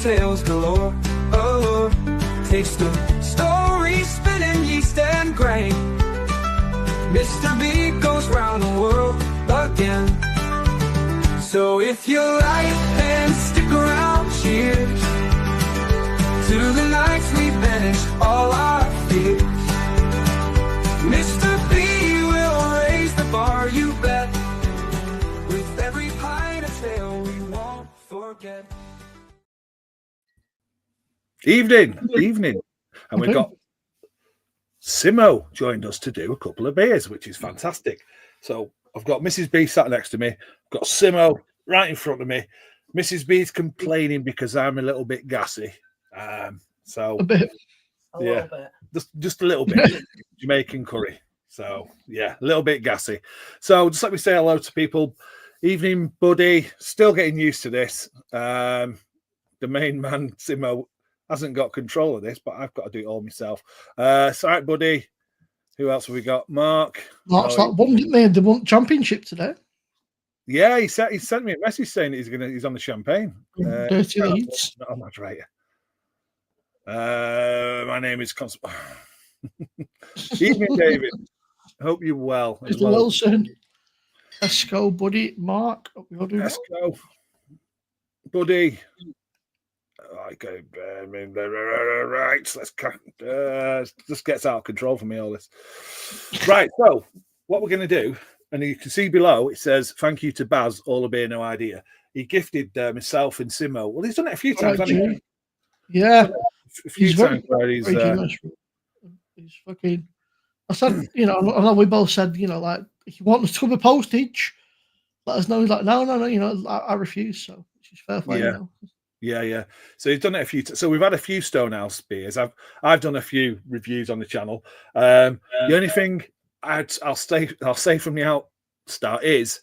tales galore. Allure takes the story, spinning yeast and grain. Mr. B goes round the world again. So if you like, then stick around. Cheers to the nights we banished all our fears. Mr. B will raise the bar, you bet. With every pint of tale we won't forget. Evening. And we've got Simo joined us to do a couple of beers, which is fantastic. So I've got Mrs. B sat next to me. I've got Simo right in front of me. Mrs. B's complaining because I'm a little bit gassy. So a bit. Yeah, just a little bit. Jamaican curry. So yeah, a little bit gassy. So just let me say hello to people. Evening, buddy. Still getting used to this. The main man, Simo, hasn't got control of this, but I've got to do it all myself. So, right, buddy. Who else have we got? Mark. Mark's that one, didn't they? They won championship today. Yeah, he sent me a message saying he's on the champagne. Dirty Leeds. Not a moderator. My name is Evening, David. Hope you're well. Mr. Wilson. Esco, buddy. Mark. Hope you're doing well. Buddy. Okay, right. Just gets out of control for me, all this. Right, so what we're going to do, and you can see below, it says, thank you to Baz, all a beer, no idea. He gifted myself and Simo. Well, he's done it a few times, hasn't he? Yeah. A few times where he's fucking. I said, I know we both said, like, if you want to cover postage, let us know. He's like, no, I refuse. So it's fair play. Yeah. So he's done it a few. So we've had a few Stonehouse beers. I've done a few reviews on the channel. The only thing I'll say from the outstart is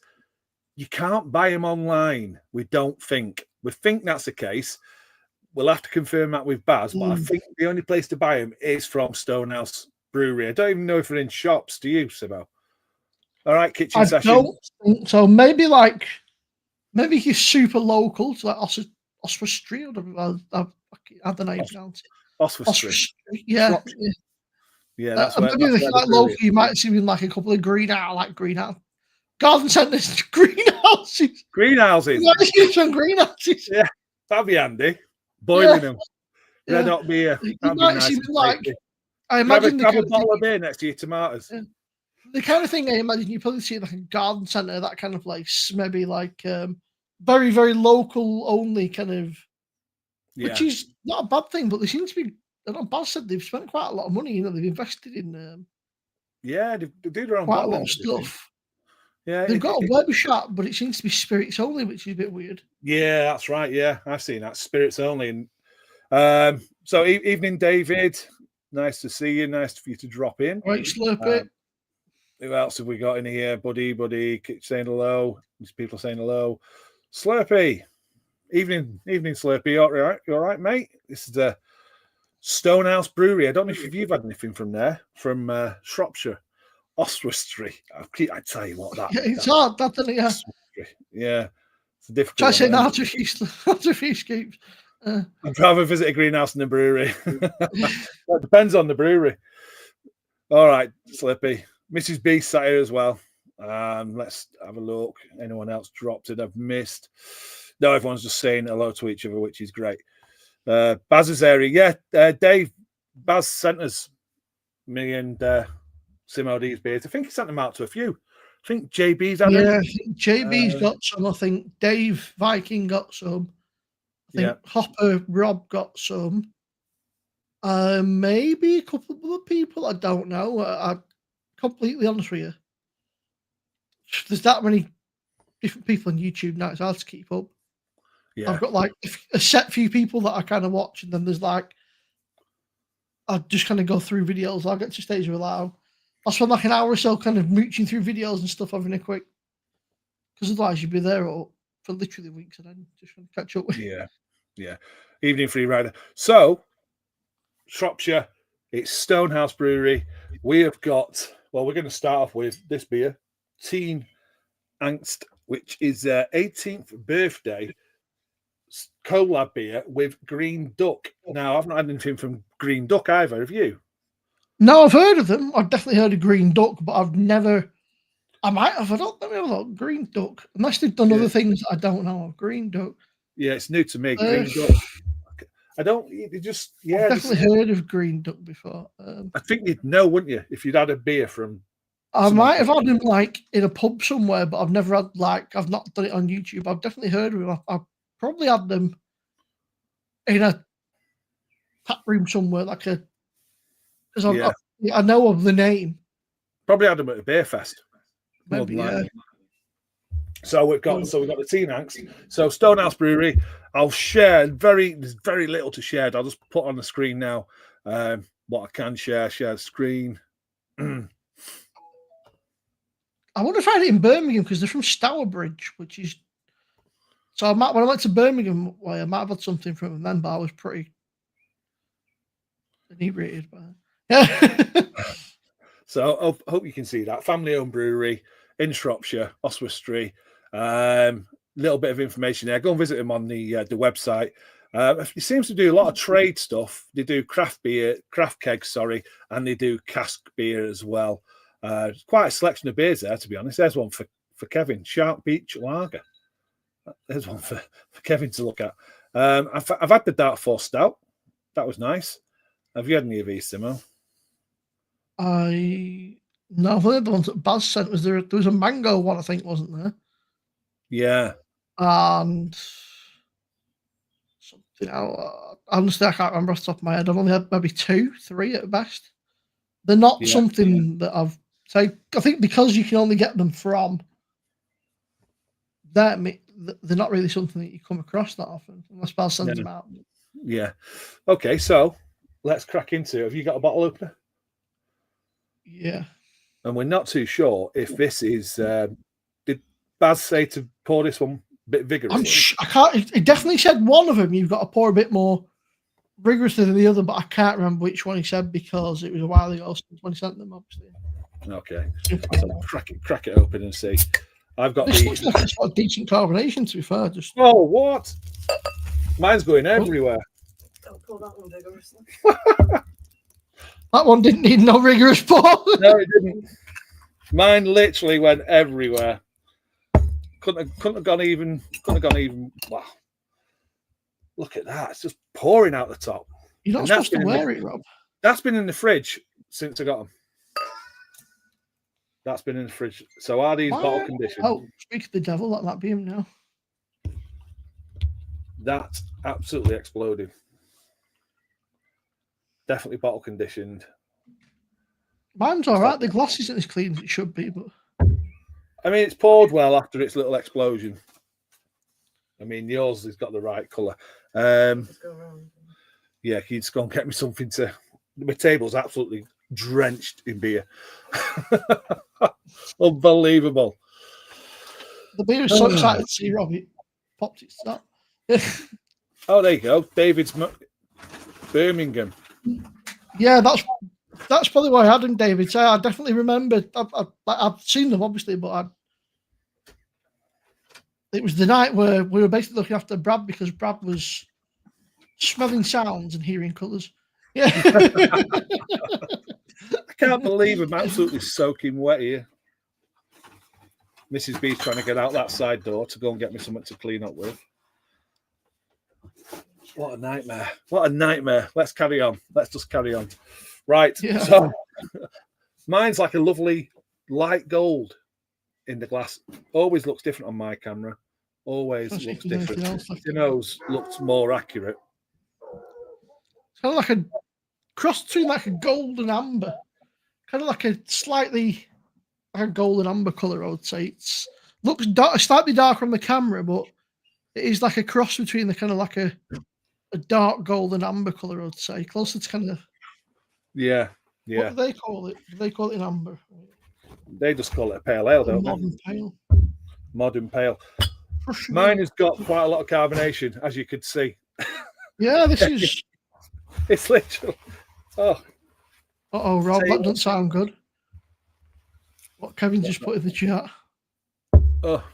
you can't buy them online. We think that's the case. We'll have to confirm that with Baz, but I think the only place to buy them is from Stonehouse Brewery. I don't even know if they're in shops. Do you, Simo? All right, kitchen session. Don't think so. Maybe he's super local to like Oswestry or whatever. I don't know how you pronounce it. Oswestry. Yeah. Yeah, that's maybe if you're like local, you might see like a couple of greenhouse garden centres, greenhouses. Greenhouses. Some greenhouses. Yeah, that'd be handy. Boiling them. Red hot beer. You might see them like. I imagine have a bottle of beer next to your tomatoes. Yeah. The kind of thing I imagine you probably see like a garden centre, that kind of place, maybe like very, very local only kind of, which is not a bad thing, but they seem to be, they're not bad said, they've spent quite a lot of money, they've invested in they do their own quite a lot of stuff. Yeah, they've got a web shop, but it seems to be spirits only, which is a bit weird. Yeah, that's right. Yeah, I've seen that, spirits only. And so evening, David. Nice to see you. Nice for you to drop in. Right, Slurpee. Who else have we got in here? Buddy, saying hello. There's people saying hello. Slurpee. Evening, Slurpee. You all right, mate? This is the Stonehouse Brewery. I don't know if you've had anything from there, from Shropshire, Oswestry. I tell you what, it's hard, that doesn't it? Yeah, it's a difficult. Try saying that after a few scoops. I'd rather visit a greenhouse than a brewery. It depends on the brewery. All right, Slippy. Mrs. B sat here as well. Let's have a look. Anyone else dropped it? I've missed. No, everyone's just saying hello to each other, which is great. Baz's area. Yeah, Dave, Baz sent us me and Simo these beers. I think he sent them out to a few. I think JB's had them. I think JB's got some. I think Dave Viking got some. I think Hopper Rob got some. Maybe a couple of other people. I don't know. I'm completely honest with you. There's that many different people on YouTube now. It's hard to keep up. Yeah. I've got like a set few people that I kind of watch, and then there's like I just kind of go through videos. I'll get to stage where I'll spend like an hour or so kind of mooching through videos and stuff, having a quick, because otherwise you'd be there for literally weeks and then just trying to catch up with. Yeah. Evening free rider. So, Shropshire, it's Stonehouse Brewery. We have got, we're going to start off with this beer, Teen Angst, which is their 18th birthday. collab beer with Green Duck. Now, I've not had anything from Green Duck either. Have you? No, I've heard of them. I've definitely heard of Green Duck, but I've never. I might have. I don't know. Green Duck, unless they've done other things that I don't know of. Green Duck. Yeah, it's new to me. Green Duck. I don't. You just I've definitely heard of Green Duck before. I think you'd know, wouldn't you, if you'd had a beer from. I might have had them like in a pub somewhere, but I've never had I've not done it on YouTube. I've definitely heard of them. I've probably had them in a tap room somewhere, because I know of the name. Probably had them at a beer fest. Maybe, yeah. So we've got the Teen Angst. So Stonehouse Brewery. I'll share there's very little to share. I'll just put on the screen now what I can share the screen. I would have found it in Birmingham because they're from Stourbridge, which is so when I went to Birmingham, I might have had something from them then, but I was pretty inebriated by it. So I hope you can see that. Family-owned brewery in Shropshire, Oswestry. Little bit of information there. Go and visit them on the website. It seems to do a lot of trade stuff. They do craft kegs, and they do cask beer as well. Quite a selection of beers there, to be honest. There's one for Kevin, Shark Beach Lager. There's one for Kevin to look at. I've had the Dark Force Stout. That was nice. Have you had any of these, Simo? No, the ones that Baz sent was there was a mango one, I think, wasn't there? Yeah. And something else. Honestly, I can't remember off the top of my head. I've only had maybe 2, 3 at best. They're not something that I've. So I think because you can only get them from that, they're not really something that you come across that often, unless Baz sends them out. Yeah. Okay, so let's crack into it. Have you got a bottle opener? Yeah. And we're not too sure if this is. Did Baz say to pour this one a bit vigorously? I can't. It definitely said one of them you've got to pour a bit more rigorously than the other, but I can't remember which one he said because it was a while ago since when he sent them, obviously. Okay. So crack it open and see. I've got this looks like it's got a decent carbonation, to be fair. Oh, what? Mine's going everywhere. Don't pull that one vigorously. That one didn't need no rigorous pour. No, it didn't. Mine literally went everywhere. Couldn't have gone even. Wow. Look at that. It's just pouring out the top. You're not supposed to wear it, Rob. That's been in the fridge since I got them. That's been in the fridge. So are these bottle conditioned? Oh, speak of the devil, let that be him now. That's absolutely exploded. Definitely bottle conditioned. Mine's all right. The glass isn't as clean as it should be, but I mean, it's poured well after its little explosion. I mean, yours has got the right colour. Yeah, can you just go and get me something to... My table's absolutely drenched in beer. Unbelievable. The beer is so excited to see Robbie. Popped its top. Oh, there you go. David's Birmingham. Yeah, that's probably why I had him, David. So I definitely remember. I've seen them, obviously, but it was the night where we were basically looking after Brad because Brad was smelling sounds and hearing colours. Yeah. I can't believe I'm absolutely soaking wet here. Mrs. B's trying to get out that side door to go and get me something to clean up with. What a nightmare. What a nightmare. Let's carry on. Let's just carry on. Right. Yeah. So mine's like a lovely light gold in the glass. Always looks different on my camera. Always looks different. Dino's looks more accurate. It's kind of like a cross between like a gold and amber. Kind of like a slightly like a golden amber colour, I would say. It looks slightly darker on the camera, but it is like a cross between the kind of like a dark golden amber colour, I would say. Closer to kind of... Yeah. What do they call it? Do they call it an amber? They just call it a pale ale, don't Modern pale. Modern pale. Mine has got quite a lot of carbonation, as you could see. Yeah, this is... It's literally... Oh. Uh-oh, Rob, that doesn't sound good. What Kevin just put in the chat. Oh.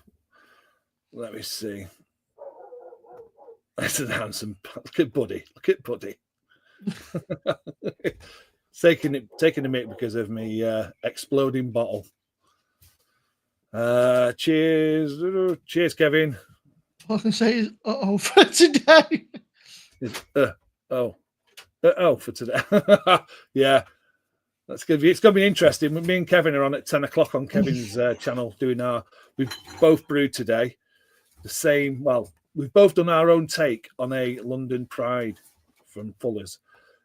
Let me see. That's an handsome. Look at Buddy. Look at Buddy. taking the mic because of me exploding bottle. Cheers, cheers, Kevin. All I can say is for today. For today. Yeah, that's good. It's going to be interesting. Me and Kevin are on at 10 o'clock on Kevin's channel doing we've both brewed today. The same, well, we've both done our own take on a London Pride from Fuller's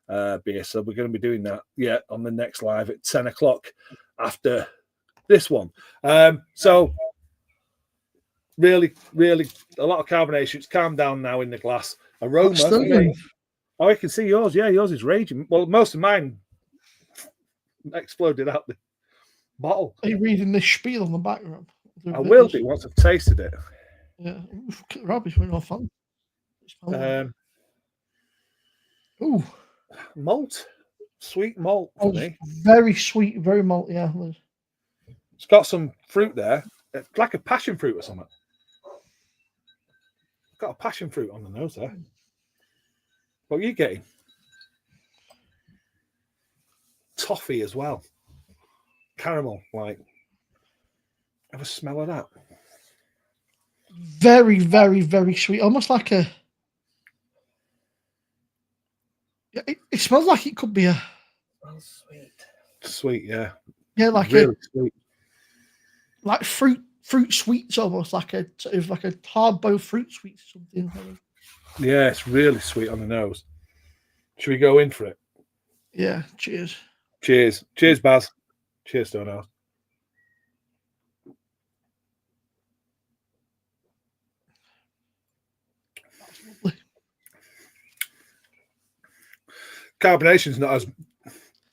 beer. So we're going to be doing that, on the next live at 10 o'clock after this one. So really, really a lot of carbonation. It's calmed down now in the glass. Aroma. Oh, I can see yours. Yeah, yours is raging. Well, most of mine exploded out the bottle. Are you reading this spiel on the background? I will be once I've tasted it. Yeah, rubbish. We're not fun. Ooh, malt, sweet malt for me. Very sweet, very malt. Yeah, it's got some fruit there, it's like a passion fruit or something. It's got a passion fruit on the nose there. What are you getting? Toffee as well. Caramel, like. Have a smell of that. Very, very, very sweet. Almost like a. Yeah, it smells like it could be a. Smells sweet. Sweet, yeah. Yeah, like really sweet. Like fruit sweets, almost like a sort of like a hard boiled fruit sweets or something. Yeah, it's really sweet on the nose. Should we go in for it? Yeah. Cheers. Cheers. Cheers, Baz. Cheers, Stonehouse. That's lovely. Carbonation's not as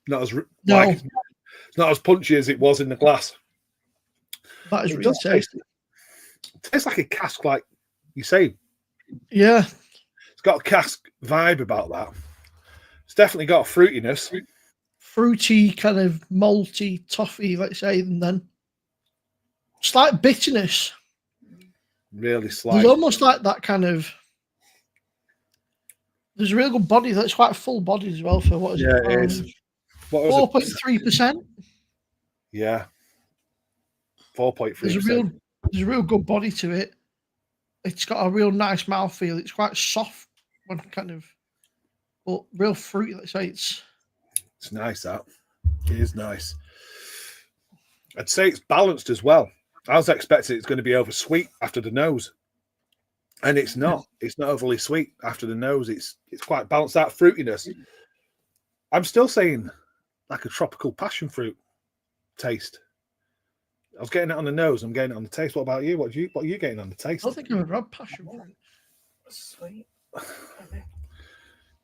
it's not as punchy as it was in the glass. That is really tasty. It tastes like a cask, like you say. Yeah. It's got a cask vibe about that. It's definitely got a fruitiness. Fruity, kind of malty, toffee, let's say, and then slight bitterness. Really slight. There's almost like that kind of. There's a real good body. That's quite full bodied as well for what is it? Yeah, it is. 4.3%. Yeah. 4.3%. There's a real good body to it. It's got a real nice mouthfeel. It's quite soft when kind of, but real fruity. Let's say it's nice. That it is nice. I'd say it's balanced as well. I was expecting it's going to be over sweet after the nose, and it's not. It's not overly sweet after the nose. It's quite balanced out fruitiness. I'm still saying like a tropical passion fruit taste. I was getting it on the nose. I'm getting it on the taste. What about you? What are you getting on the taste? I don't think I've ever had passion fruit. Sweet.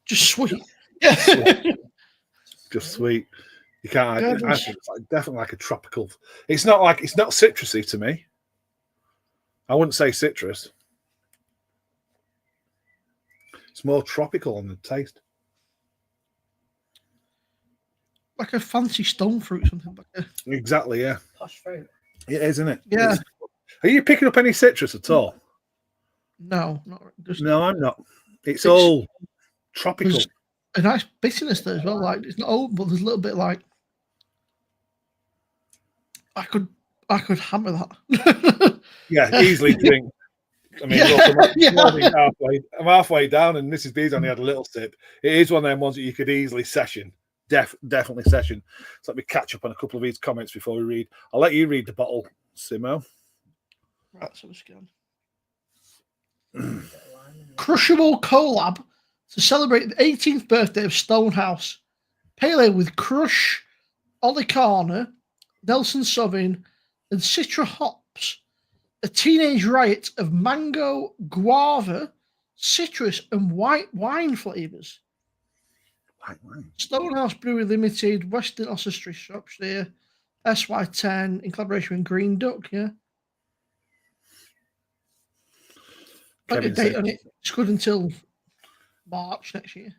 Just sweet. Just sweet. You can't. I think it's definitely like a tropical. It's not citrusy to me. I wouldn't say citrus. It's more tropical on the taste. Like a fancy stone fruit, something like that. Exactly, yeah. Posh fruit. It is, isn't it? Yeah. Are you picking up any citrus at all? No, not just. No, I'm not. It's all tropical. There's a nice bitterness there as well. Like it's not old, but there's a little bit like. I could hammer that. Yeah, easily drink. I mean, look, I'm halfway down, and Mrs. B's only had a little sip. It is one of them ones that you could easily session. Definitely session. So let me catch up on a couple of these comments before we read. I'll let you read the bottle, Simo. Right, so let's go. Crushable collab to celebrate the 18th birthday of Stonehouse. Pale ale with Crush, Olicana, Nelson Sauvin, and Citra hops. A teenage riot of mango, guava, citrus, and white wine flavours. Stonehouse Brewery Limited, Western Oswestry, Shropshire, SY10 in collaboration with Green Duck. Yeah. Put a date on it. It's good until March next year.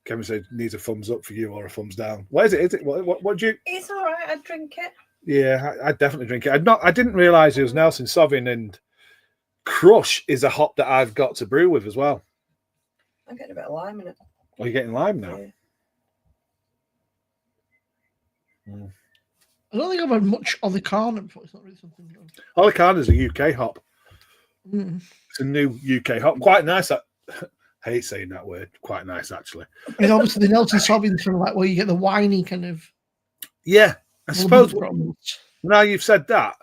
Kevin said needs a thumbs up for you or a thumbs down. What is it? Is it what do you? It's all right. I'd drink it. Yeah, I'd definitely drink it. I didn't realise it was Nelson Sauvin and Crush is a hop that I've got to brew with as well. I'm getting a bit of lime in it. Are you getting lime now? Yeah. I don't think I've had much Olicana before. It's not really something. Olicana is a UK hop. Mm. It's a new UK hop. Quite nice. I hate saying that word. Quite nice, actually. And obviously the Nelson Sauvignon sort of like where you get the winey kind of. Yeah, I suppose. Problems. Now you've said that,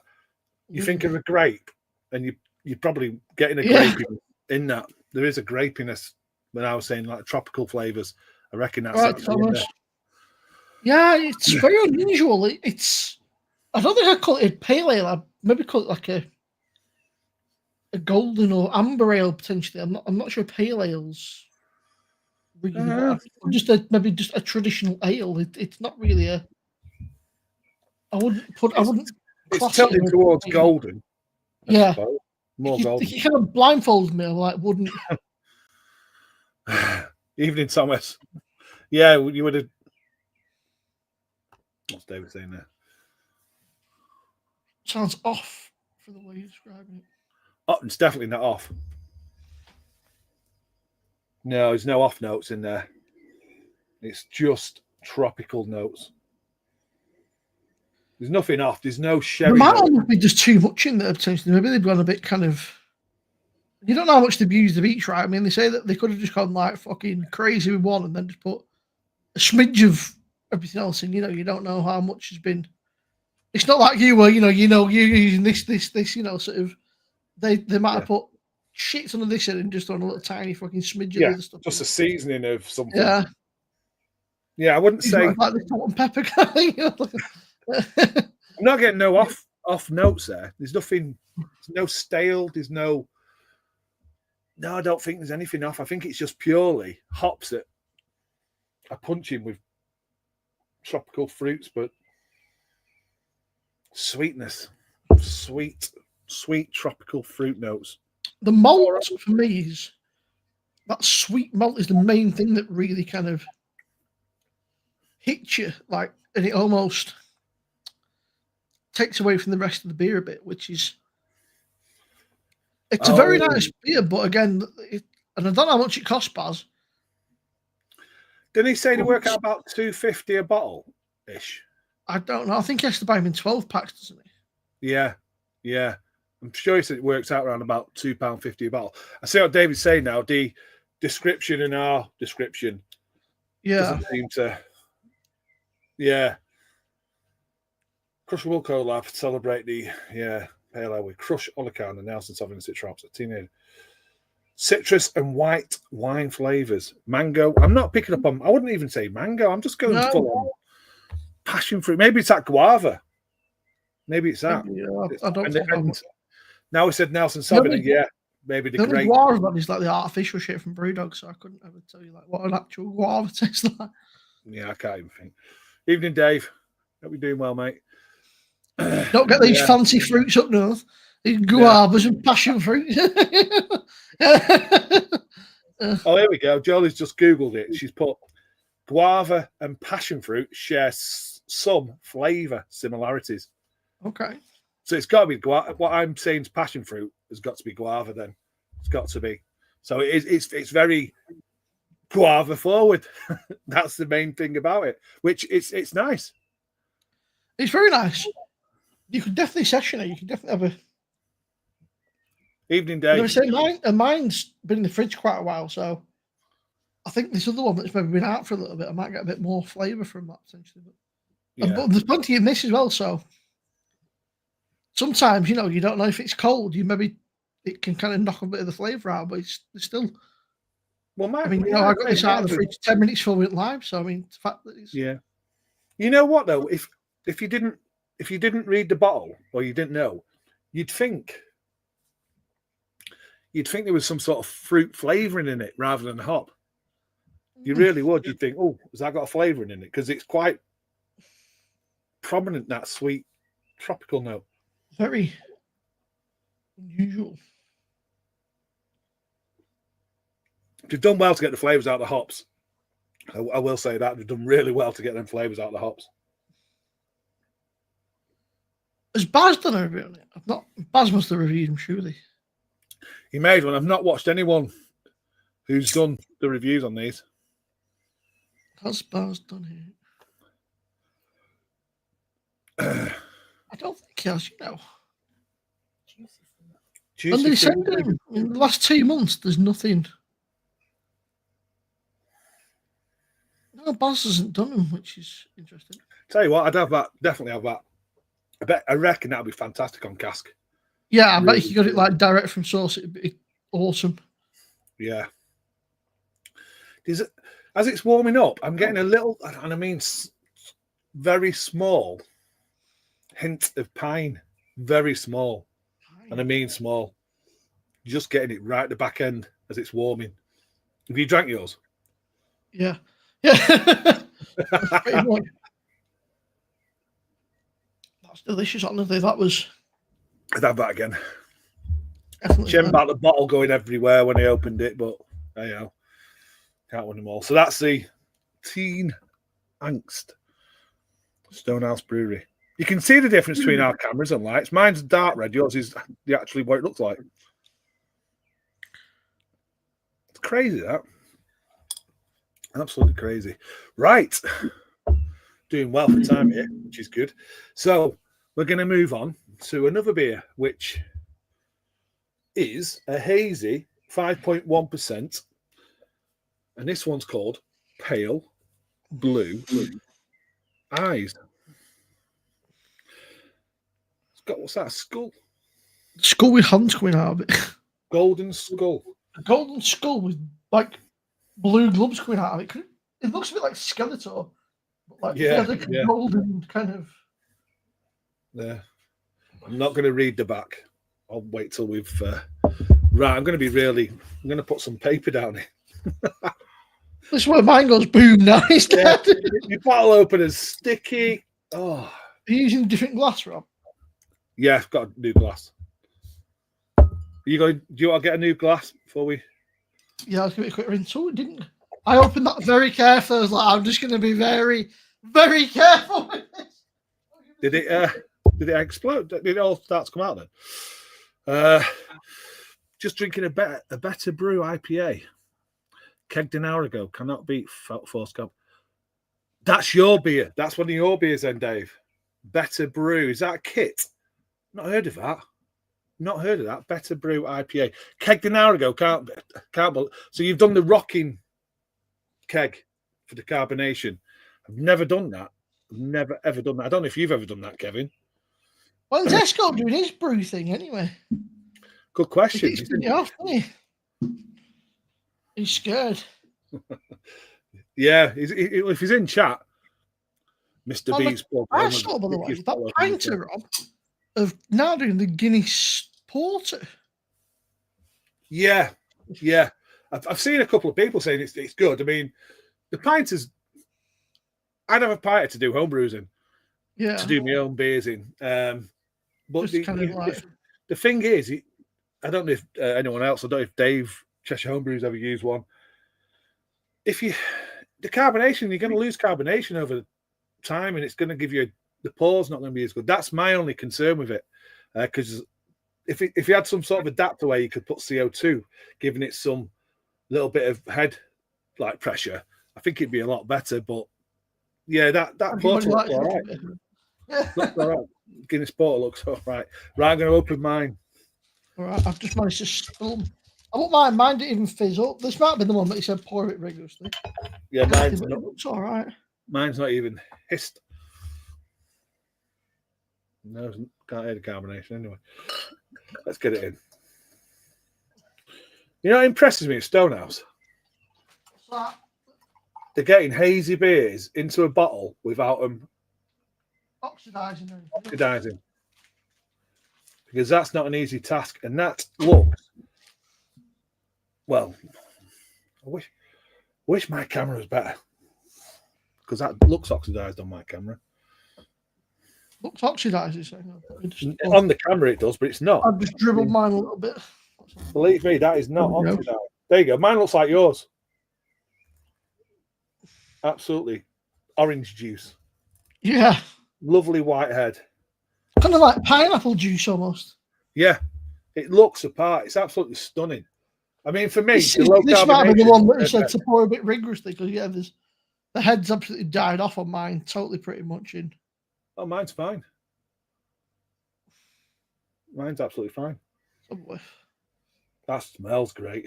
you think of a grape, and you're probably getting a grape in that. There is a grapiness when I was saying like tropical flavors. I reckon that's right, it. Yeah, it's very unusual. It's I don't think I call it a pale ale. I maybe call it like a golden or amber ale potentially. I'm not sure pale ales. Really just a traditional ale. It's not really a. I wouldn't. It's tilting towards golden. Yeah, more golden. He kind of blindfolds me. Like wouldn't. Evening, Thomas. Yeah, you would have. What's David saying there? Sounds off for the way you're describing it. Oh, it's definitely not off. No, there's no off notes in there. It's just tropical notes. There's nothing off. There's no sherry. There might almost be just too much in there potentially. Maybe they've gone a bit kind of. You don't know how much they've used of each, right? I mean, they say that they could have just gone like fucking crazy with one and then just put a smidge of everything else in. You don't know how much has been. It's not like you were, you're using this, sort of. They might have put shit on this in and just on a little tiny fucking smidge of other stuff. Just a seasoning of something. Yeah. Yeah, I wouldn't say like the salt and pepper kind of I'm not getting no off notes there. There's nothing. There's no stale. There's no. No, I don't think there's anything off. I think it's just purely hops that are punching with tropical fruits, but sweetness, sweet tropical fruit notes. The malt for me is that sweet malt is the main thing that really kind of hits you, like, and it almost takes away from the rest of the beer a bit, which is it's a very nice beer, but again, and I don't know how much it costs, Baz. Didn't he say to work out about $2.50 a bottle ish? I don't know. I think he has to buy them in 12 packs, doesn't he? Yeah. I'm sure he said it works out around about £2.50 a bottle. I see what David's saying now. The description in our description doesn't seem to. Yeah. Crush will collab celebrate the pale ale with Crush Olicana and Nelson Sauvignon Citrops, a teenage citrus and white wine flavors. Mango. I'm not picking up on. I wouldn't even say mango. I'm just going full on passion fruit. Maybe it's that guava. Maybe it's that. I don't know. Now we said Nelson Sauvignon. Maybe the grape. Guava one is like the artificial shit from Brewdog, so I couldn't ever tell you like what an actual guava tastes like. Yeah, I can't even think. Evening, Dave. Hope you're doing well, mate. Don't get these fancy fruits up north. These guavas and passion fruit. Oh, here we go. Jolie's just Googled it. She's put guava and passion fruit share some flavour similarities. Okay. So it's got to be guava. What I'm saying is passion fruit has got to be guava then. It's got to be. So it's very guava forward. That's the main thing about it, which it's nice. It's very nice. You could definitely session it. You could definitely have a evening day. Mine's been in the fridge quite a while, so I think this other one that's maybe been out for a little bit, I might get a bit more flavour from that potentially. But there's plenty in this as well, so sometimes you don't know if it's cold. It can kind of knock a bit of the flavour out, but it's still. Well, I got this out of the fridge 10 minutes before we went live, so I mean, the fact that it's You know what though? If you didn't read the bottle or you didn't know, you'd think there was some sort of fruit flavouring in it rather than hop. You really would. You'd think, oh, has that got a flavouring in it? Because it's quite prominent, that sweet tropical note. Very unusual. They've done well to get the flavours out of the hops. I will say that. They've done really well to get them flavours out of the hops. Has Baz done a review on it? Baz must have reviewed them, surely. He made one. I've not watched anyone who's done the reviews on these. Has Baz done it? I don't think he has, you know. Juicy And they said fruit. in the last 2 months, there's nothing. No, Baz hasn't done them, which is interesting. Tell you what, I'd have that. Definitely have that. I reckon that'd be fantastic on cask. Yeah, I bet if you got it like direct from source, it'd be awesome. Yeah. As it's warming up, I'm getting a little, and I mean very small hint of pine. Very small. And I mean small. Just getting it right at the back end as it's warming. Have you drank yours? Yeah. Yeah. Pretty much. That's delicious, honestly. That was. I'd have that again. Definitely. Shame about the bottle going everywhere when I opened it, but you know, can't win them all. So that's the Teen Angst Stonehouse Brewery. You can see the difference between our cameras and lights. Mine's dark red. Yours is actually what it looks like. It's crazy, that. Absolutely crazy. Right. Doing well for time here, which is good. So we're going to move on to another beer, which is a hazy 5.1%. And this one's called Pale Blue Eyes. It's got, what's that, a skull? Skull with hands coming out of it. Golden skull. A golden skull with like blue gloves coming out of it. It looks a bit like Skeletor. But like, like a golden kind of. Yeah. I'm not going to read the back. I'll wait till we've. Right, I'm going to put some paper down here. This is where mine goes boom now. Your bottle opener's sticky. Oh. Are you using different glass, Rob? Yeah, I've got a new glass. Do you want to get a new glass before we? Yeah, I was going to be a quick rinse. So it didn't. I opened that very carefully. I was like, I'm just going to be very, very careful with this. Did it explode? Did it all start to come out then? Just drinking a better brew IPA. Kegged an hour ago. Cannot beat Force Cup. That's your beer. That's one of your beers then, Dave. Better brew. Is that a kit? Not heard of that. Not heard of that. Better brew IPA. Kegged an hour ago. Can't. So you've done the rocking keg for the carbonation. I've never done that. I've never ever done that. I don't know if you've ever done that, Kevin. Well, Tesco doing his brew thing anyway. Good question. He's been off, isn't he? He's scared. Yeah, if he's in chat, Mr. B's. I saw, by the way, that pinter of now doing the Guinness Porter. Yeah. I've seen a couple of people saying it's good. I mean, the pinters. I'd have a pinter to do home brews in. Yeah. To do my own beers in. But the thing is, I don't know if anyone else, I don't know if Dave Cheshire Homebrews ever used one. The carbonation, you're going to lose carbonation over time, and it's going to give you the pore's not going to be as good. That's my only concern with it, because if you had some sort of adapter where you could put CO2, giving it some little bit of head like pressure, I think it'd be a lot better. But yeah, that porter looks all right. Looks all right. Guinness Porter looks all right. Right, I'm going to open mine. All right, I've just managed to spill. I won't mind. Mine didn't even fizz up. This might be the one that he said pour it rigorously. Yeah, mine's not. It looks all right. Mine's not even hissed. No, can't hear the carbonation anyway. Let's get it in. You know what impresses me at Stonehouse? What's that? They're getting hazy beers into a bottle without them oxidizing. Because that's not an easy task, and that looks well. I wish my camera was better, because that looks oxidized on my camera. Looks oxidized, on the camera it does, but it's not. I've just dribbled mine a little bit. Believe me, that is not oxidized. There you go. Mine looks like yours. Absolutely, orange juice. Yeah. Lovely white head. Kind of like pineapple juice almost. Yeah. It looks apart. It's absolutely stunning. I mean, for me, This might be the one that you said to pour a bit rigorously because the head's absolutely died off on mine, totally pretty much in. Oh, mine's fine. Mine's absolutely fine. Somewhere. That smells great.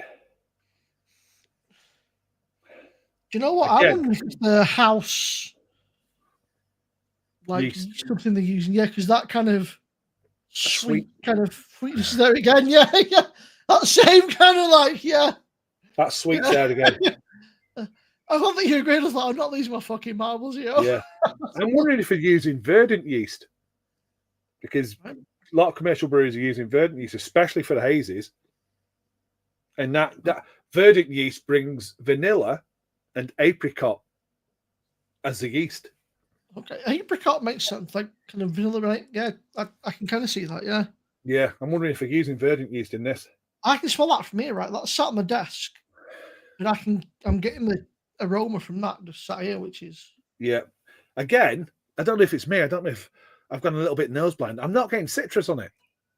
Do you know what? I wonder if it's the house, like something they're using. Yeah, because that kind of sweet kind of sweetness is there again. Yeah, yeah. That same kind of like, yeah. That sweet there again. I don't think you agree with that. I'm not losing my fucking marbles, you know? Yeah. I'm wondering if they're using verdant yeast. Because a lot of commercial breweries are using verdant yeast, especially for the hazes. And that verdant yeast brings vanilla and apricot as the yeast. Okay, apricot makes sense, like kind of vanilla, right? Yeah, I can kind of see that, yeah. Yeah, I'm wondering if they're using verdant yeast in this. I can smell that from here, right? That's sat on my desk. And I'm getting the aroma from that just sat here, which is... Yeah. Again, I don't know if it's me. I don't know if I've gone a little bit nose blind. I'm not getting citrus on it.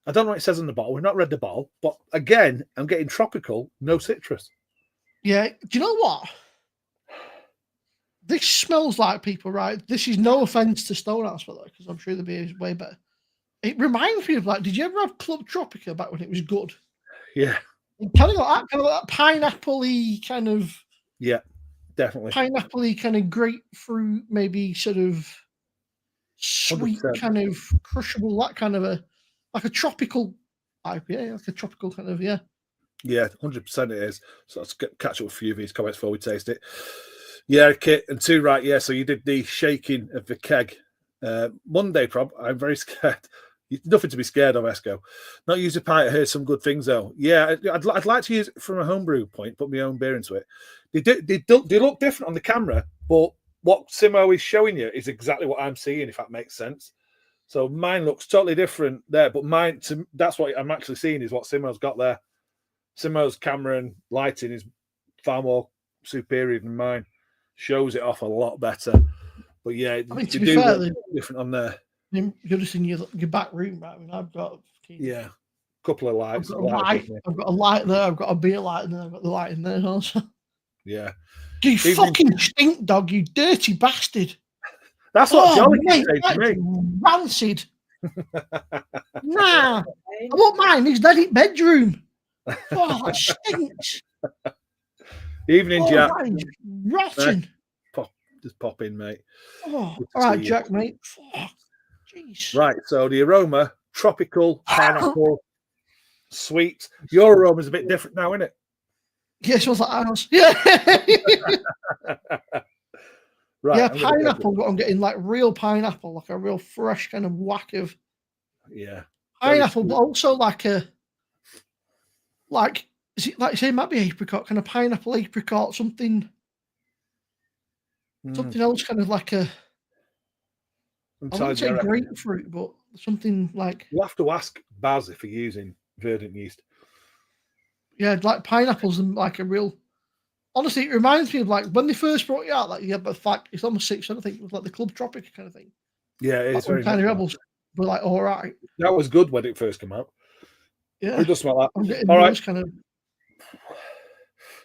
I don't know what it says on the bottle. We've not read the bottle. But again, I'm getting tropical, no citrus. Yeah. Do you know what? This smells like people, right? This is no offense to Stonehouse, by the way, because I'm sure the beer is way better. It reminds me of like, did you ever have Club Tropica back when it was good? Yeah. Kind of like that pineapple-y kind of. Yeah, definitely. Pineapple-y kind of grapefruit, maybe sort of sweet, 100%. kind of crushable, that kind of like a tropical IPA, like a tropical kind of, yeah. Yeah, 100% it is. So let's catch up with a few of these comments before we taste it. Yeah, Kit, and two, right, yeah, so you did the shaking of the keg. Monday, Prob, I'm very scared. Nothing to be scared of, Esco. Not use a pint. I heard some good things, though. Yeah, I'd like to use it from a homebrew point, put my own beer into it. They look different on the camera, but what Simo is showing you is exactly what I'm seeing, if that makes sense. So mine looks totally different there, but that's what I'm actually seeing is what Simo's got there. Simo's camera and lighting is far more superior than mine. Shows it off a lot better. But yeah, I mean, to be fair, different on there. You're just in your back room, right? I mean, I've got a couple of lights. I've got a light there. I've got a beer light, and then I've got the light in there also. Yeah. You fucking stink dog, you dirty bastard. That's what Johnny said to me. Rancid. Nah, I want mine. His daddy's bedroom. Oh, that stinks. Evening, Jack. Rotten. Just pop in, mate. Oh, all right, Jack, mate. Oh, jeez. Right, so the aroma, tropical, pineapple, sweet. Your aroma's a bit different now, isn't it? Yeah, it smells like ours. Yeah. Right. Yeah, pineapple, but I'm getting like real pineapple, like a real fresh kind of whack of pineapple, but also like is it like say it might be apricot, kind of pineapple apricot, something else, kind of like I wouldn't say grapefruit, but something like. You'll have to ask Baz if you're using verdant yeast. Yeah, like pineapples and like a real. Honestly, it reminds me of like when they first brought it out. Like, yeah, but fact, it's almost 6. I think it was like the Club Tropica kind of thing. Yeah, it's very Tiny Rebels. But like, all right. That was good when it first came out. Yeah, it does smell that. All right, kind of.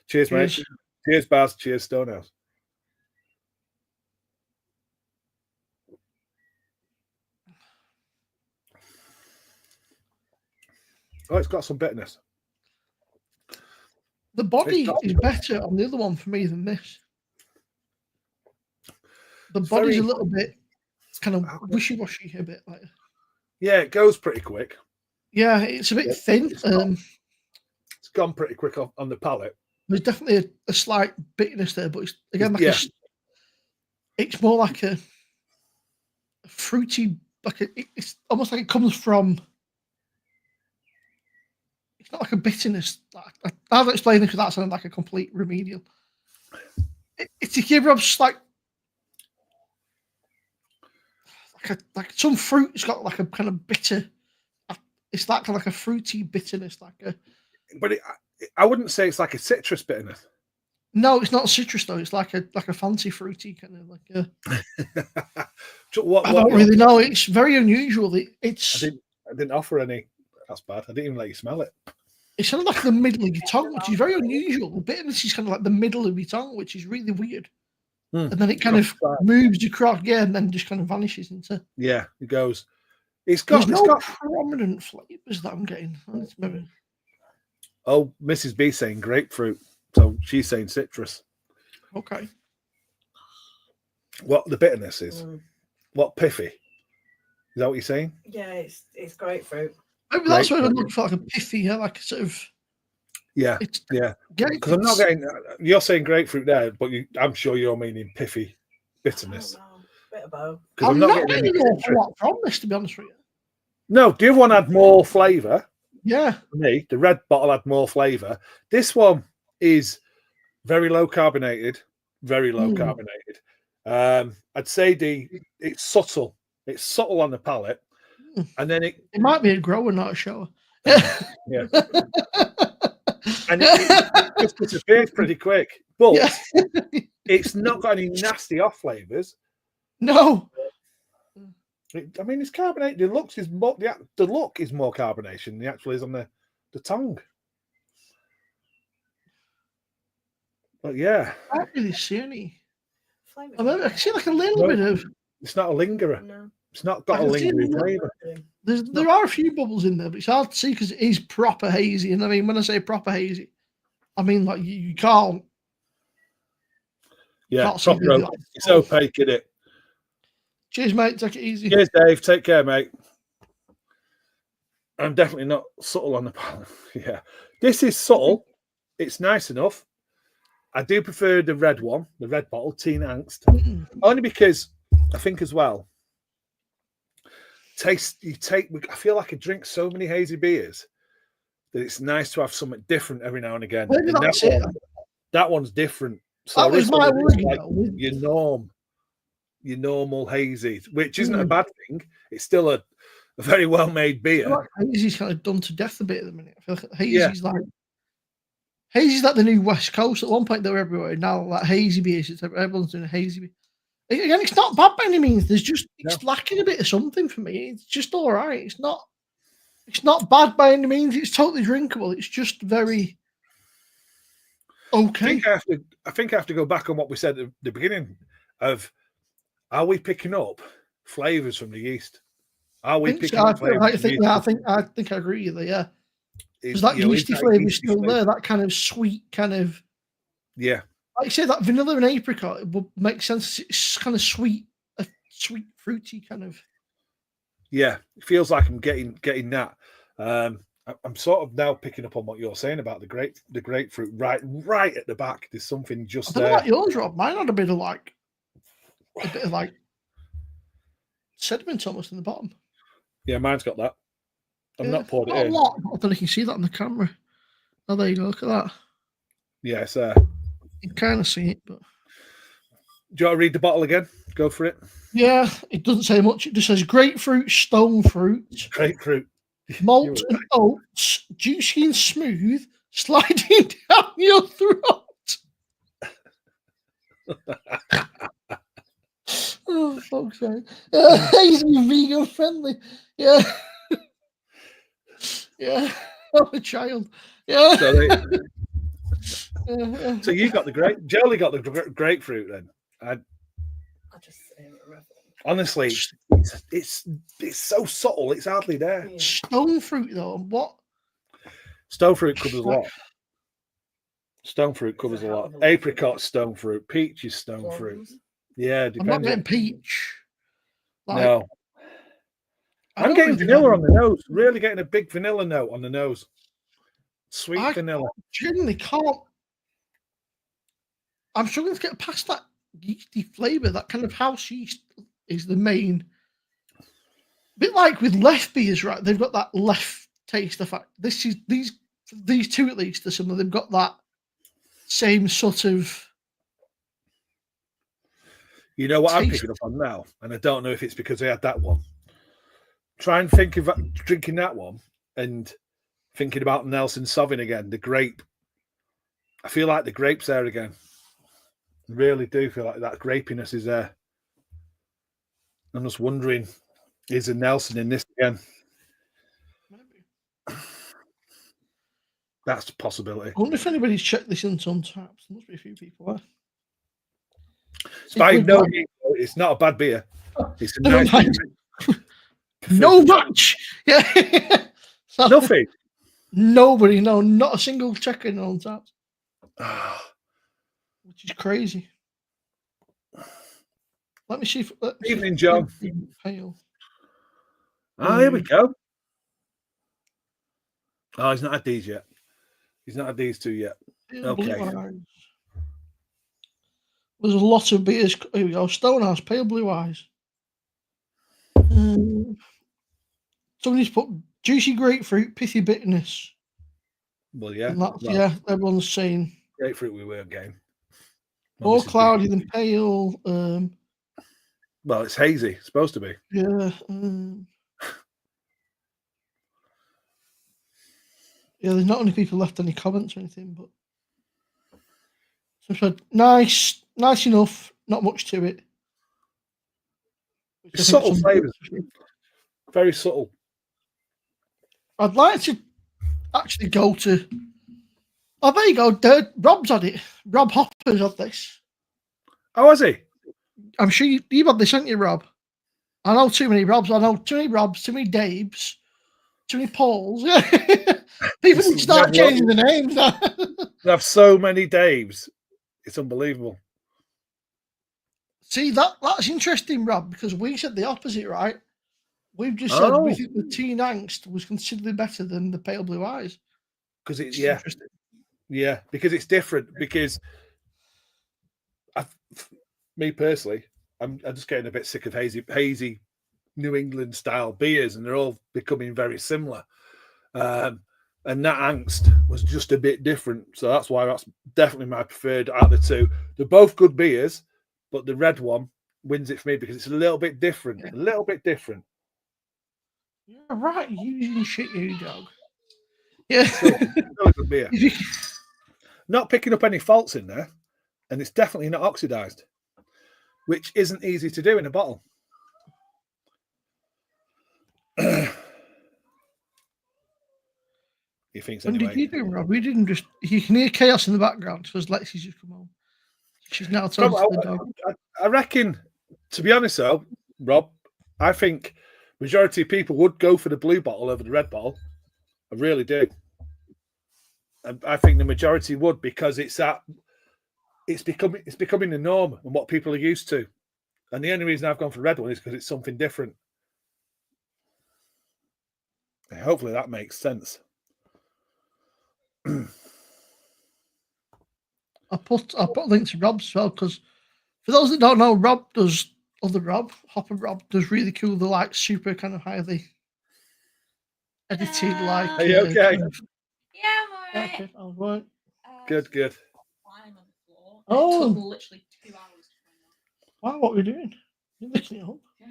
Cheers, mate. Cheers, Baz. Cheers, Stonehouse. Oh, it's got some bitterness. The body is better on the other one for me than this. The body's a little bit kind of wishy-washy a bit. Like. Yeah, it goes pretty quick. Yeah, it's a bit thin. It's gone pretty quick on the palate. There's definitely a slight bitterness there, but it's again like it's more like a fruity, it's almost like it comes from. It's not like a bitterness. I haven't explained it because that sounded like a complete remedial. It's a Gibrob's like some fruit. It's got like a kind of bitter. It's that kind of like a fruity bitterness, But I wouldn't say it's like a citrus bitterness. No, it's not citrus though. It's like a fancy fruity kind of like a. I don't really know. It's very unusual. I didn't offer any. That's bad. I didn't even let you smell it. It's kind of like the middle of your tongue, which is very unusual. The bitterness is kind of like the middle of your tongue, which is really weird. And then it kind of moves across, and then just kind of vanishes into. Yeah, it goes. There's no prominent flavors that I'm getting. Oh, Mrs. B saying grapefruit, so she's saying citrus. Okay. What the bitterness is? What piffy? Is that what you're saying? Yeah, it's grapefruit. Maybe that's what I'm looking for, like a piffy, like a sort of. Yeah, because I'm not getting. You're saying grapefruit there, but I'm sure you're meaning piffy bitterness. Bit of both. Because I'm not getting an awful lot from this, to be honest with you. No, the other one had more flavour. Yeah. For me, the red bottle had more flavour. This one is very low carbonated. Very low carbonated. I'd say it's subtle. It's subtle on the palate, and then it might be a grower, not a shower. Yeah. And it just disappears pretty quick. But it's not got any nasty off flavors. No. I mean, it's carbonated. The look is more carbonation than the actual is on the tongue. But yeah, I don't really see any. I see like a little bit of. It's not a lingerer. No. It's not got a lingering flavour. There are a few bubbles in there, but it's hard to see because it is proper hazy. And I mean, when I say proper hazy, I mean like you can't. Yeah, proper. It's opaque, isn't it? Cheers, mate. Take it easy. Cheers, Dave. Take care, mate. I'm definitely not subtle on the palate. Yeah, this is subtle. It's nice enough. I do prefer the red one, the red bottle, Teen Angst, only because I think as well. I feel like I drink so many hazy beers that it's nice to have something different every now and again. That one's different. So that was my worry. Like your normal hazy, which isn't a bad thing. It's still a very well made beer. Like hazy's kind of done to death a bit at the minute. I feel like hazy's like the new West Coast. At one point they were everywhere. Now like hazy beers, everyone's doing a hazy beer. Again, it's not bad by any means. It's lacking a bit of something for me. It's just all right. It's not bad by any means. It's totally drinkable. It's just very okay. I think I have to go back on what we said at the beginning of, are we picking up flavors from the yeast? Are we picking up flavors? I think I agree with you. Yeah, because that yeasty flavor is still there. That kind of sweet kind of Like you say, that vanilla and apricot, it would make sense. It's kind of sweet, a sweet, fruity kind of. Yeah, it feels like I'm getting that. I'm sort of now picking up on what you're saying about the grapefruit right at the back. There's something just there. Like yours, Rob. Mine had a bit of sediment almost in the bottom. Yeah, mine's got that. I've not poured it in. A lot. I don't know if you can see that on the camera. Oh, there you go. Look at that. Yeah, it's there. You can kind of see it, but. Do you want to read the bottle again? Go for it. Yeah, it doesn't say much. It just says grapefruit, stone fruit. Grapefruit. Malt and oats, juicy and smooth, sliding down your throat. Oh, fuck's sake. Hazy vegan friendly. Yeah. Yeah. I'm a child. Yeah. So you got the Jolie got the grapefruit then. I just honestly, it's so subtle. It's hardly there. Stone fruit though, what? Stone fruit covers a lot. Stone fruit covers a lot. Apricot, stone fruit. Peach is stone fruit. Yeah, I'm not getting peach. No. I'm getting vanilla on the nose. Really getting a big vanilla note on the nose. Sweet vanilla. I genuinely can't. I'm struggling to get past that yeasty flavour. That kind of house yeast is the main. A bit like with left beers, right? They've got that left taste. The fact these two at least, some of them got that same sort of. You know what I'm picking up on now, and I don't know if it's because I had that one. Try and think of drinking that one and thinking about Nelson Sauvin again, the grape. I feel like the grape's there again. I really do feel like that grapiness is there. I'm just wondering, is a Nelson in this again? That's a possibility. I wonder if anybody's checked this into Untapped. There must be a few people there. By no means, it's not a bad beer. It's a nice beer. No match. Yeah. So, Nothing. Nobody, no, not a single checker in Untapped. Which is crazy. Let me see if Evening, John. Pale. Here we go. Oh, he's not had these yet. He's not had these two yet. Okay. There's a lot of beers. Here we go. Stonehouse, pale blue eyes. Somebody's put juicy grapefruit, pithy bitterness. Well, yeah. Yeah, everyone's saying. Grapefruit we weren't getting. More cloudy than pale. Well, it's hazy. It's supposed to be. Yeah. Yeah, there's not any people left any comments or anything, but so I said nice enough, not much to it. It's subtle flavours. Very subtle. I'd like to actually go to. Oh, there you go. Rob's had it. Rob Hopper's had this. Oh, has he? I'm sure you've had this, haven't you, Rob? I know too many Robs. I know too many Robs, too many Daves, too many Pauls. People need to start changing the names now. They have so many Daves. It's unbelievable. See, that's interesting, Rob, because we said the opposite, right? We've just said we think the Teen Angst was considerably better than the Pale Blue Eyes. Because it's because it's different. Because me personally, I'm just getting a bit sick of hazy New England style beers, and they're all becoming very similar. And that Angst was just a bit different, so that's why that's definitely my preferred out of the two. They're both good beers, but the red one wins it for me because it's a little bit different. Yeah. A little bit different. You're right, you shit, you dog. Yeah, still a good beer. Not picking up any faults in there, and it's definitely not oxidized, which isn't easy to do in a bottle. He thinks anyway. What did you do, Rob? We didn't just. You can hear chaos in the background because Lexi's just come home. She's now talking to the dog. I reckon, to be honest, though, Rob, I think majority of people would go for the blue bottle over the red bottle. I really do. I think the majority would because it's becoming the norm and what people are used to. And the only reason I've gone for the red one is because it's something different. And hopefully that makes sense. I put a link to Rob as well because for those that don't know, Hopper Rob does really cool, the like super kind of highly edited like. Are you okay? Yeah, I'm alright. Okay, I was right. Good. Lying on the floor. Oh, it took literally 2 hours to find out. Wow, what are we doing? You're lifting it up. Yeah,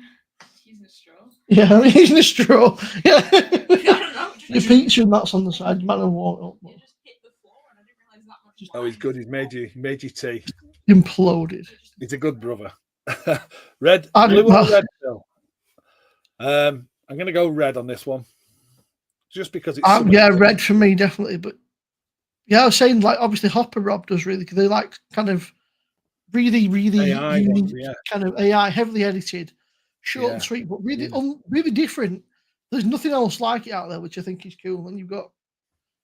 using a straw. Yeah, I'm using a straw. Yeah. I don't know. Your feet and that's on the side. You might have walked up. It just hit the floor and I didn't realise that much. Oh, he's good. He's made you tea. Imploded. He's a good brother. Red, blue or red still. I'm going to go red on this one, just because it's. Yeah, red for me definitely. But yeah, I was saying like obviously Hopper Rob does really. They like kind of really AI unique, ones, kind of AI heavily edited, short and sweet, but really really different. There's nothing else like it out there, which I think is cool. And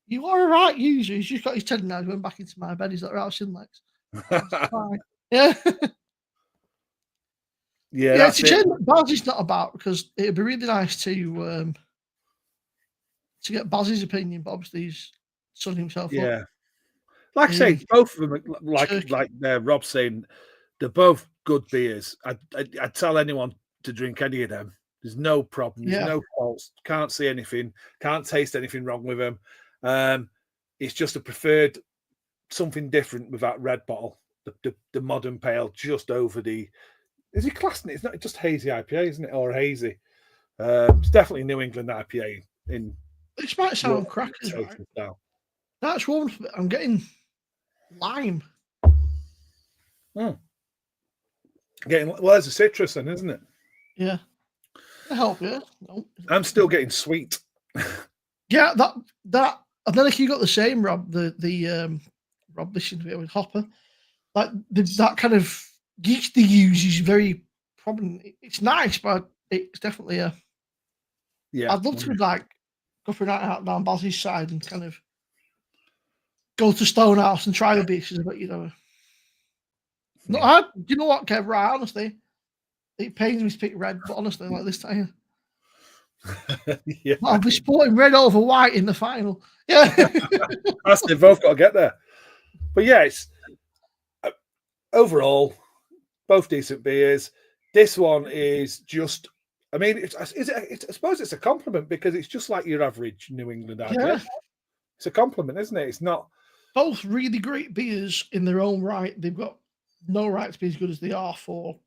you are a right user. He's just got his head now. He's going back into my bed. He's like, right, Lex. Yeah. Yeah, it's a shame that Bazzy's not about because it'd be really nice to get Bazzy's opinion, but obviously he's sunning himself up. Like I say, both of them, like Rob's saying, they're both good beers. I'd tell anyone to drink any of them. There's no problem. There's no faults. Can't see anything. Can't taste anything wrong with them. It's just a preferred something different with that red bottle. The modern pale just over the. Is he classing it? It's not just hazy IPA, isn't it? Or hazy. It's definitely New England IPA. This might sound crackers, right? That's one. I'm getting lime. There's a citrus then, isn't it? Yeah. I help you. No. I'm still getting sweet. Yeah, that I don't know if you got the same, Rob. The Rob listened to it with Hopper. Like that kind of yeast they use is very prominent. It's nice, but it's definitely a. Yeah, I'd love to like go for a night out down Bazzy's side and kind of go to Stonehouse and try the beaches, but no, you know what, Kev? Right, honestly, it pains me to pick red, but honestly, like this time, yeah, I'll be sporting red over white in the final. Yeah, they've both got to get there. But yeah, it's overall both decent beers. This one is just. I mean, I suppose it's a compliment because it's just like your average New England IPA. Yeah. It's a compliment, isn't it? It's not. Both really great beers in their own right. They've got no right to be as good as they are for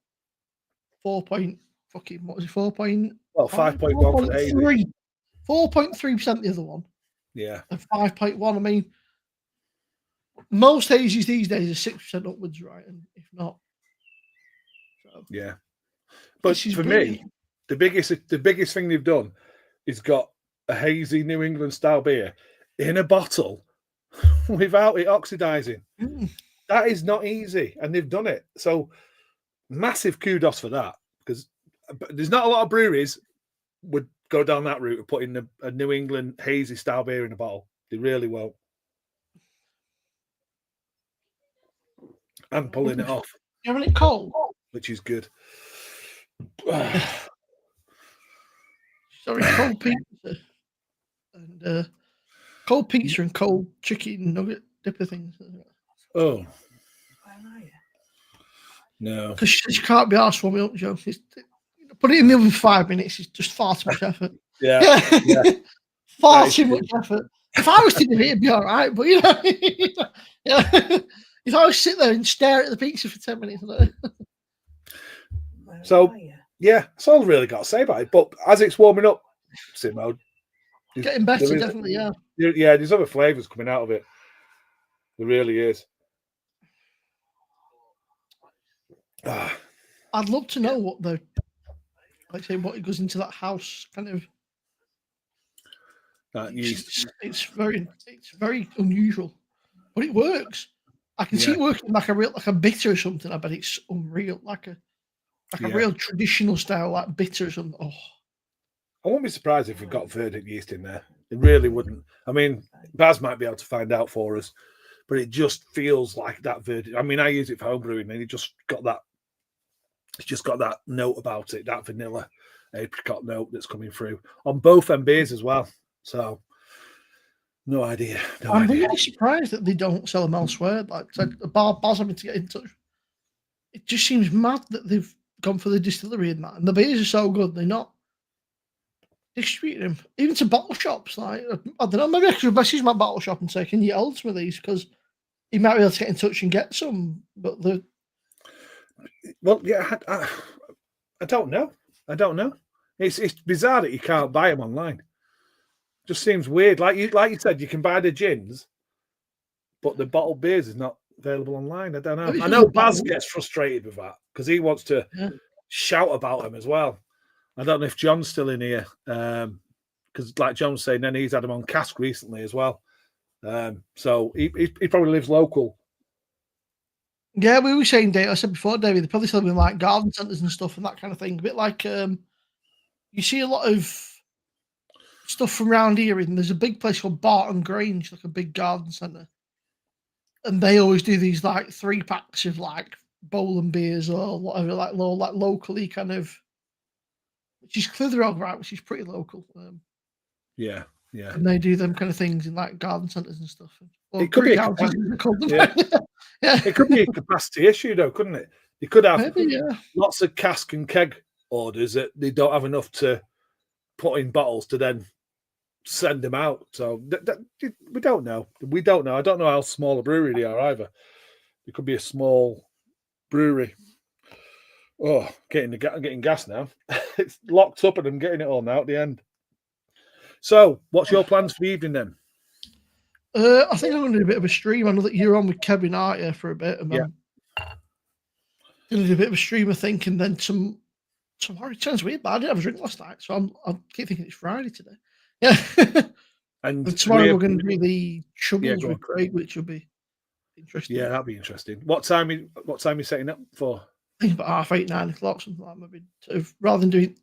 4 point fucking what was it 4 point? Well, 5.1 for the Hazy. 4.3% the other one. Yeah. And 5.1. I mean, most Hazies these days are 6% upwards, right? And if not, so yeah. But for brilliant. me, the biggest thing they've done is got a hazy New England style beer in a bottle without it oxidizing. That is not easy, and they've done it. So massive kudos for that, because there's not a lot of breweries would go down that route of putting a New England hazy style beer in a bottle. They really won't. And pulling it off. You having it cold? Which is good. Sorry, cold pizza. And cold pizza and cold chicken nugget dipper things. Oh. Where are you? No. Because she can't be asked for me up, Joe. Put it in the oven for 5 minutes. It's just far too much effort. Yeah. Far too much effort. If I was to do it, it'd be all right. But if I was sit there and stare at the pizza for 10 minutes. So yeah, that's all I really got to say about it. But as it's warming up, Simo, getting better, definitely. Yeah. Yeah, there's other flavors coming out of it. There really is. I'd love to know what what it goes into that house kind of. It's very unusual, but it works. I can see it working like a bitter or something. I bet it's unreal, like a real traditional style, like bitter or something. Oh, I wouldn't be surprised if we got verdict yeast in there. It really wouldn't. I mean, Baz might be able to find out for us, but it just feels like that verdict. I mean, I use it for home brewing, and it just got that. It's just got that note about it, that vanilla apricot note that's coming through on both them beers as well. So, no idea. I'm really surprised that they don't sell them elsewhere. Like Baz having to get in touch. It just seems mad that they've gone for the distillery in that, and the beers are so good. They're not distributing them even to bottle shops. Like I don't know, maybe I should message my bottle shop and say, "Can you hold some of these?" Because he might be able to get in touch and get some. But I don't know. It's bizarre that you can't buy them online. Just seems weird. Like you said, you can buy the gins, but the bottled beers is not available online. I don't know. I know Baz gets frustrated with that because he wants to shout about them as well. I don't know if John's still in here because, like John was saying, then he's had them on cask recently as well. So he probably lives local. Yeah, we were saying, Dave. I said before, David, they probably sell them in like garden centres and stuff and that kind of thing. A bit like you see a lot of stuff from around here. And there's a big place called Barton Grange, like a big garden centre, and they always do these like 3-packs of like Bowland beers or whatever, like locally kind of, which is Clitheroe, right? Which is pretty local. Yeah. And they do them kind of things in like garden centres and stuff. It could be It could be a capacity issue, though, couldn't it? You could have lots of cask and keg orders that they don't have enough to put in bottles to then send them out. So we don't know. I don't know how small a brewery they are either. It could be a small brewery. Oh, getting gas now. It's locked up and I'm getting it all now at the end. So, what's your plans for the evening then? I think I'm going to do a bit of a stream. I know that you're on with Kevin, aren't you, for a bit? And I'm going to do a bit of a stream, I think, and then tomorrow. It sounds weird, but I didn't have a drink last night, so I keep thinking it's Friday today. Yeah. And tomorrow we're going to do the troubles go with on. Craig, which will be interesting. Yeah, that'll be interesting. What time are you setting up for? I think about 8:30, 9 o'clock, something like that. Maybe sort of, rather than doing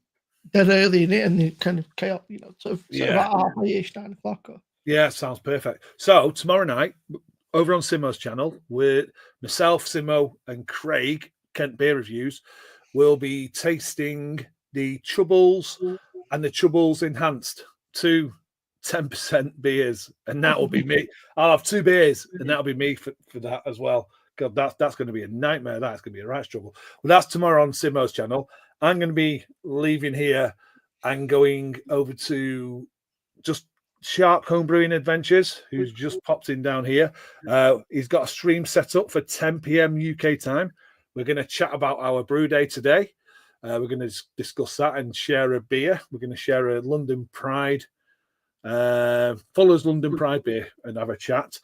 dead early in it and the kind of chaos, sort of about 8:30, 9 o'clock. Yeah, sounds perfect. So tomorrow night, over on Simo's channel, with myself, Simo, and Craig, Kent Beer Reviews, we'll be tasting the Troubles and the Troubles Enhanced, 2 10% beers, and that will be me. I'll have 2 beers, and that'll be me for that as well. God, that's going to be a nightmare. That's going to be a right trouble. Well, that's tomorrow on Simo's channel. I'm going to be leaving here and going over to just Shark Homebrewing Adventures, who's just popped in down here. He's got a stream set up for 10 p.m. UK time. We're going to chat about our brew day today. We're going to discuss that and share a beer. We're going to share a London Pride, Fuller's London Pride beer, and have a chat.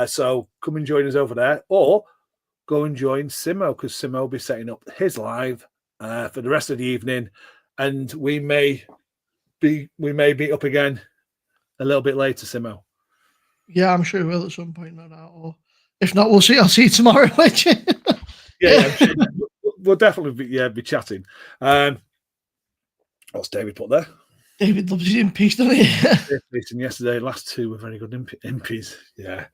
So come and join us over there, or go and join Simo, because Simo will be setting up his live for the rest of the evening, and we may be up again a little bit later, Simo. Yeah, I'm sure we will at some point, no doubt. Or if not, we'll see. I'll see you tomorrow. Yeah, sure. We'll definitely be chatting. What's David put there? David loves his impies, doesn't he? And yesterday, last 2 were very good impies. Yeah,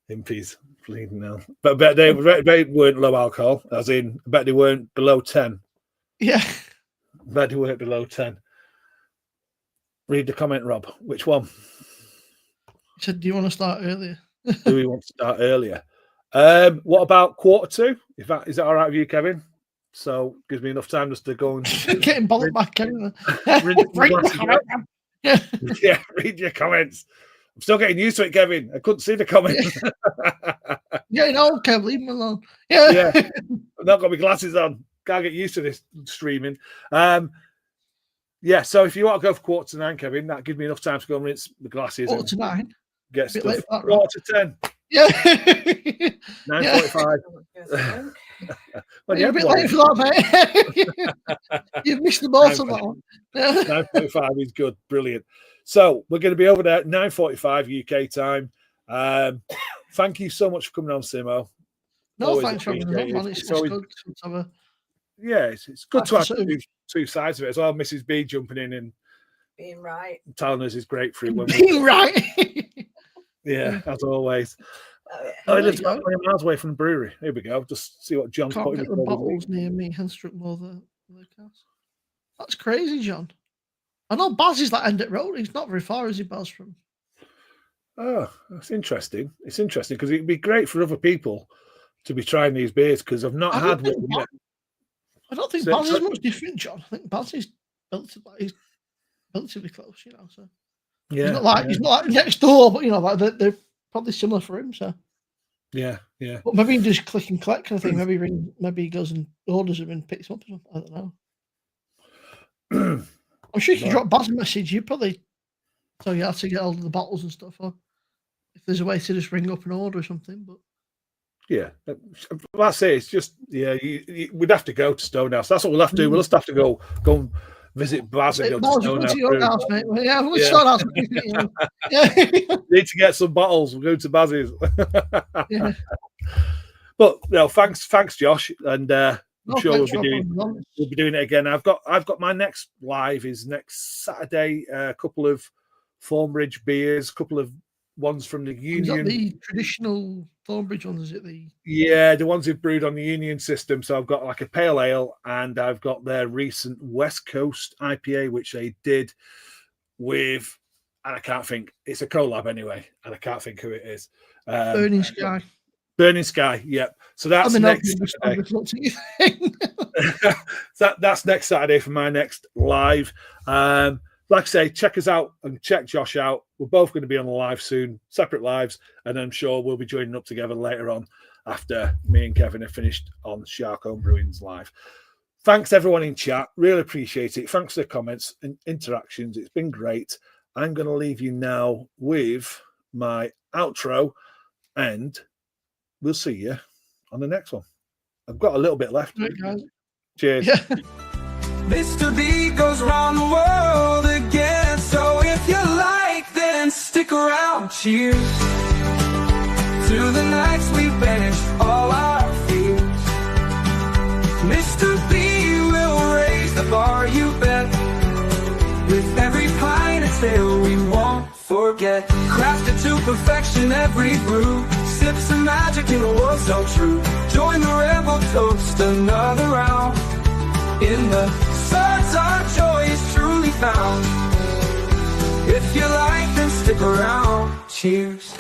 impies. Bleeding now. But I bet they weren't low alcohol, as in, I bet they weren't below 10. Yeah. I bet they weren't below 10. Read the comment, Rob. Which one? He said, do you want to start earlier? Do we want to start earlier? What about 1:45? Is that all right with you, Kevin? So gives me enough time just to go and getting bothered by Kevin. Yeah, read your comments. I'm still getting used to it, Kevin. I couldn't see the comments. Yeah, no, Kev, leave me alone. Yeah. I've not got my glasses on. Can't get used to this streaming. Yeah, so if you want to go for 8:45, Kevin, that gives me enough time to go and rinse the glasses. 8:45. Get stuff. Late for that, 9:45. Yeah. 9:45. Well, You're a bit late for that, mate. You've missed the boat on that one. 9:45 is good. Brilliant. So we're going to be over there at 9:45 UK time. Thank you so much for coming on, Simo. No, Always thanks for having me on, man. It's always, good to have a... Yeah, it's good to have two sides of it as well. Mrs. B jumping in and being right, telling us his grapefruit. When being right. Yeah, as always. Oh, I live 20 miles away from the brewery. Here we go. Just see what John's Can't putting get the bottles near me. Henstruck more the cast. That's crazy, John. I know Baz is like end at road. He's not very far, is he, Baz, from? Oh, that's interesting. It's interesting because it'd be great for other people to be trying these beers, because I've not had one yet. I don't think Baz is much different, John. I think Baz is relatively close, So yeah, he's not like next door, but like they're probably similar for him. So yeah. But maybe he just click and collect kind of thing. Maybe he goes and orders them and picks them up or something. I don't know. I'm sure if you drop Baz a message, you probably so you have to get hold of the bottles and stuff, or if there's a way to just ring up and order or something. But yeah, that's it. It's just we'd have to go to Stonehouse. That's what we'll have to do. We'll just have to go and visit Baz and go to Stonehouse. To your house, mate. Yeah, we'll Stonehouse. Need to get some bottles. We'll go to Baz's. Yeah. But thanks, Josh, and I'm sure we'll be doing it again. I've got my next live is next Saturday. A couple of Thornbridge beers, a couple of ones from the Union. Is that the traditional Thornbridge ones? Is it the? Yeah, the ones who've brewed on the Union system. So I've got like a pale ale, and I've got their recent West Coast IPA, which they did with, and I can't think. It's a collab anyway, and I can't think who it is. Burning Sky. Burning Sky, yep. So that's next Saturday. That's next Saturday for my next live. Like I say, check us out and check Josh out. We're both going to be on the live soon, separate lives, and I'm sure we'll be joining up together later on after me and Kevin have finished on Shark Home Brewing's live. Thanks everyone in chat. Really appreciate it. Thanks for the comments and interactions. It's been great. I'm going to leave you now with my outro, and we'll see you on the next one. I've got a little bit left. Right, guys. Cheers. Yeah. Mr. B goes around the world again. So if you like, then stick Cheers to the nights we banished all our fears. Mr. B will raise the bar, you bet. With every pint of ale we won't forget. Crafted to perfection every brew. Sips of magic in a world so true. Join the rebel, toast another round. In the stars our joy is truly found. If you like, then stick around. Cheers.